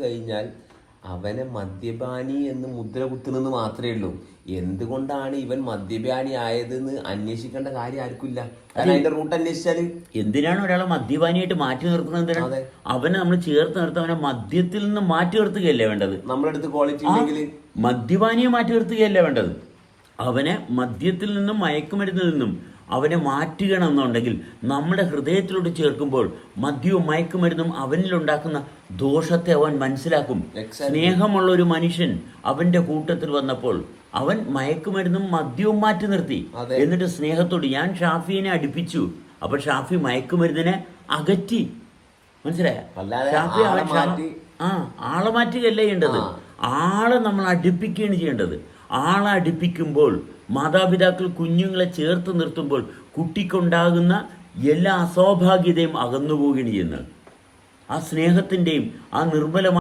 കഴിഞ്ഞാൽ അവനെ മദ്യപാനി എന്ന് മുദ്ര കുത്തുന്നെന്ന് മാത്രമേ ഉള്ളൂ. എന്തുകൊണ്ടാണ് ഇവൻ മദ്യപാനി ആയതെന്ന് അന്വേഷിക്കേണ്ട കാര്യം ആർക്കില്ല. കാരണം അതിന്റെ റൂട്ട് അന്വേഷിച്ചാല് എന്തിനാണ് ഒരാളെ മദ്യപാനിയായിട്ട് മാറ്റി നിർത്തുന്നത്? എന്തിനാണ് അവനെ നമ്മൾ ചേർത്ത് നിർത്തുക? അവനെ മദ്യത്തിൽ നിന്ന് മാറ്റി നിർത്തുകയല്ലേ വേണ്ടത്? നമ്മുടെ അടുത്ത് ക്വാളിറ്റി ഉണ്ടെങ്കിൽ മദ്യപാനിയെ മാറ്റി നിർത്തുകയല്ലേ വേണ്ടത്? അവനെ മദ്യത്തിൽ നിന്നും മയക്കുമരുന്നിൽ നിന്നും അവനെ മാറ്റുകയാണെന്നുണ്ടെങ്കിൽ നമ്മുടെ ഹൃദയത്തിലോട്ട് ചേർക്കുമ്പോൾ മദ്യവും മയക്കുമരുന്നും അവനിലുണ്ടാക്കുന്ന ദോഷത്തെ അവൻ മനസ്സിലാക്കും. സ്നേഹമുള്ള ഒരു മനുഷ്യൻ അവന്റെ കൂട്ടത്തിൽ വന്നപ്പോൾ അവൻ മയക്കുമരുന്നും മദ്യവും മാറ്റി നിർത്തി. എന്നിട്ട് സ്നേഹത്തോട് ഞാൻ ഷാഫിയെ അടുപ്പിച്ചു. അപ്പൊ ഷാഫി മയക്കുമരുന്നിനെ അകറ്റി. മനസ്സിലായ? ഷാഫി ആളെ മാറ്റുകയല്ലേ ചെയ്യേണ്ടത്, ആളെ നമ്മൾ അടുപ്പിക്കുകയാണ് ചെയ്യേണ്ടത്. ആളെ അടുപ്പിക്കുമ്പോൾ മാതാപിതാക്കൾ കുഞ്ഞുങ്ങളെ ചേർത്ത് നിർത്തുമ്പോൾ കുട്ടിക്കുണ്ടാകുന്ന എല്ലാ അസ്വാഭാഗ്യതയും അകന്നുപോവുകയാണ് ചെയ്യുന്നത്. ആ സ്നേഹത്തിൻ്റെയും ആ നിർമ്മലമായ